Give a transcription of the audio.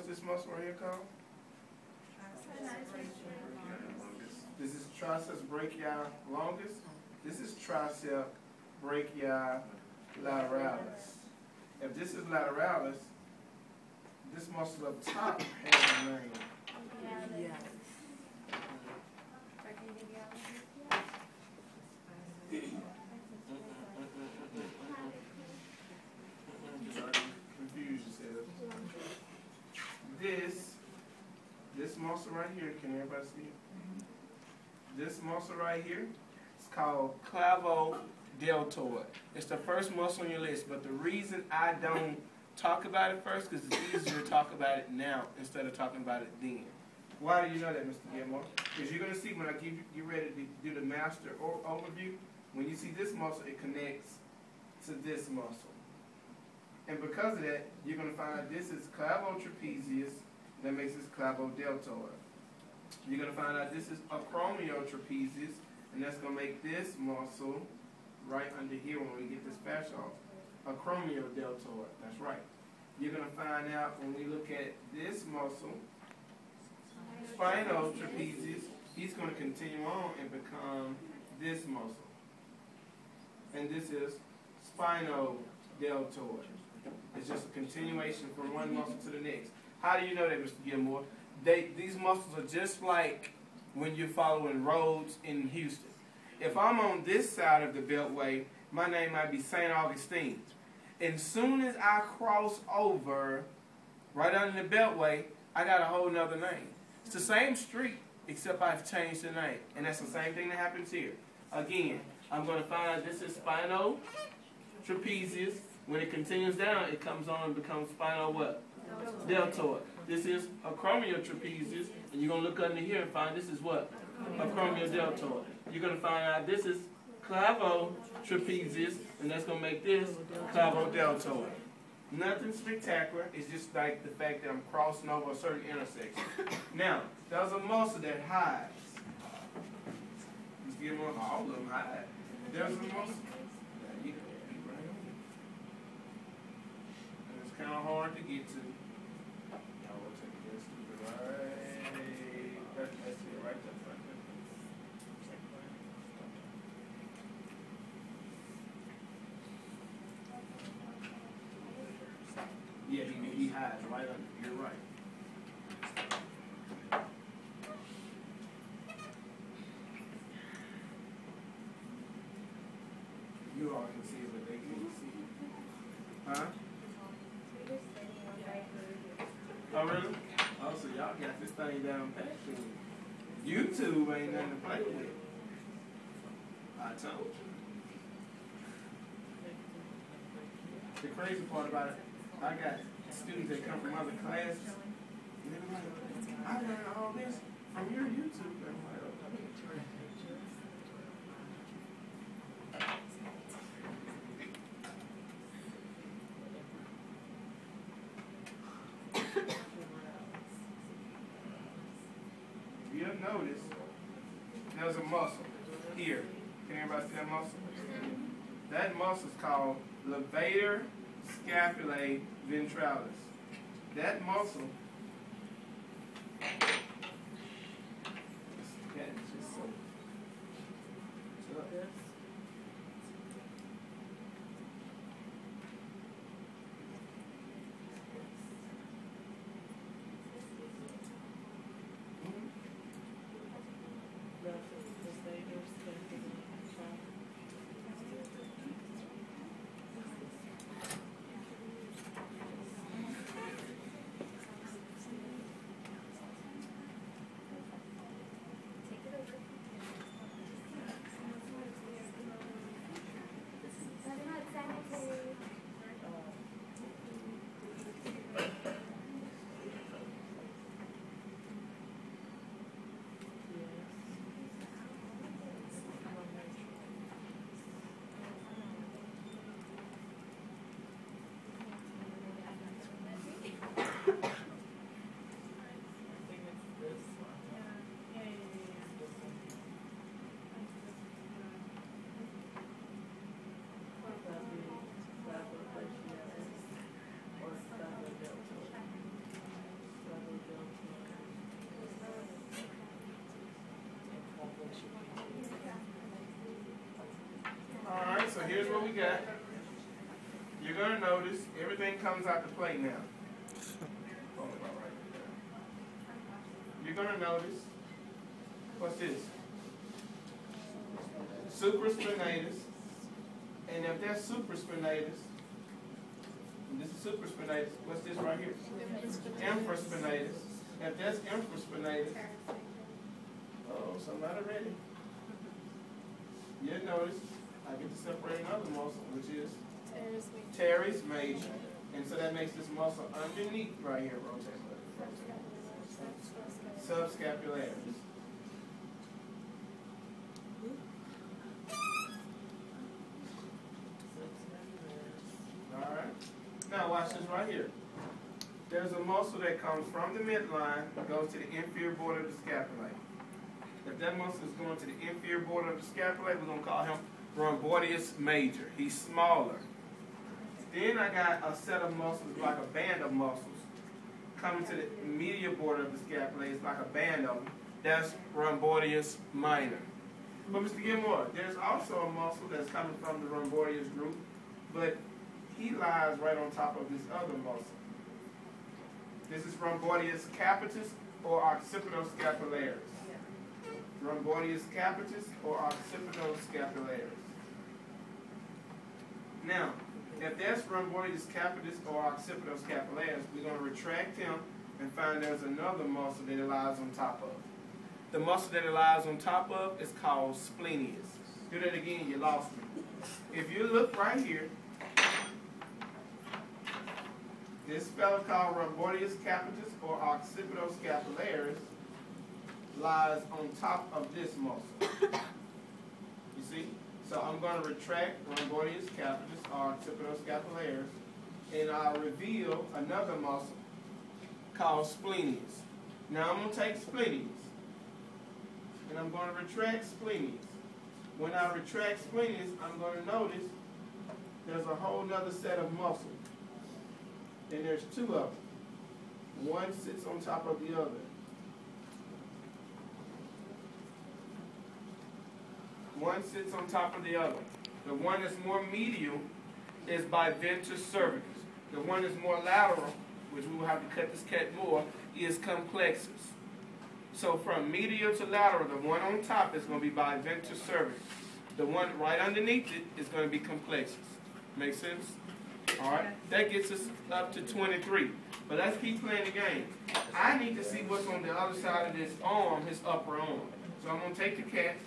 this muscle right here called? This is triceps brachialis. This is tricep brachiolaterales. If this is lateralis, this muscle up top has a name. Yes. Confuse yourself. This muscle right here, can everybody see it? This muscle right here is called clavodeltoid. It's the first muscle on your list, but the reason I don't talk about it first because it's easier to talk about it now instead of talking about it then. Why do you know that, Mr. Gilmore? Because you're going to see when I get ready to do the master overview, when you see this muscle, it connects to this muscle. And because of that, you're going to find out this is clavotrapezius, that makes this clavodeltoid. You're going to find out this is acromiotrapezius, and that's going to make this muscle right under here when we get this fascia off. Acromiodeltoid, that's right. You're going to find out when we look at this muscle, spinotrapezius, he's going to continue on and become this muscle. And this is spinodeltoid. It's just a continuation from one muscle to the next. How do you know that, Mr. Gilmore? These muscles are just like when you're following roads in Houston. If I'm on this side of the beltway, my name might be St. Augustine. And soon as I cross over right under the beltway, I got a whole nother name. It's the same street, except I've changed the name. And that's the same thing that happens here. Again, I'm going to find out this is spinotrapezius. When it continues down, it comes on and becomes spinal what? Deltoid. This is acromiotrapezius, and you're going to look under here and find this is what? Acromiodeltoid. You're going to find out this is clavotrapezius, and that's going to make this clavodeltoid. Nothing spectacular. It's just like the fact that I'm crossing over a certain intersection. Now, there's a muscle that hides. Just give them all of them hide. There's a muscle. Kind of hard to get to. Now we'll take this to the right. That's it, right there. Yeah, he hides right under. You're right. You all can see it, but they can't see it. Huh? Oh, really? Oh, so y'all got this thing down pat. YouTube ain't nothing to play with. I told you. The crazy part about it, I got students that come from other classes, and they're like, I learned all this from your YouTube. I'm like, you'll notice there's a muscle here. Can everybody see that muscle? That muscle is called levator scapulae ventralis. That muscle plate now. You're going to notice, what's this? Supraspinatus. And if that's supraspinatus, this is supraspinatus, what's this right here? Infraspinatus. If that's infraspinatus, oh, somebody ready? You'll notice I get to separate another muscle, which is teres major. And so that makes this muscle underneath right here, rotate. Subscapularis. Alright. Now watch this right here. There's a muscle that comes from the midline, goes to the inferior border of the scapula. If that muscle is going to the inferior border of the scapula, we're going to call him rhomboideus major. He's smaller. Then I got a set of muscles, like a band of muscles, coming to the medial border of the scapula. It's like a band of them. That's rhomboideus minor. But Mr. Gilmore, there's also a muscle that's coming from the rhomboideus group, but he lies right on top of this other muscle. This is rhomboideus capitis or occipitoscapularis. Rhomboideus capitis or occipitoscapularis. Now, if that's rhomboideus capitis or occipitoscapularis, we're going to retract him and find there's another muscle that it lies on top of. The muscle that it lies on top of is called splenius. Do that again, you lost me. If you look right here, this fellow called rhomboideus capitis or occipitoscapularis lies on top of this muscle. You see? So I'm going to retract rhomboideus capitis or occipitoscapularis, and I'll reveal another muscle called splenius. Now I'm going to take splenius, and I'm going to retract splenius. When I retract splenius, I'm going to notice there's a whole other set of muscles. And there's two of them. One sits on top of the other. One sits on top of the other. The one that's more medial is biventus cervicus. The one that's more lateral, which we will have to cut this cat more, is complexus. So from medial to lateral, the one on top is going to be biventus cervicus. The one right underneath it is going to be complexus. Make sense? All right, that gets us up to 23. But let's keep playing the game. I need to see what's on the other side of this arm, his upper arm. So I'm going to take the cat,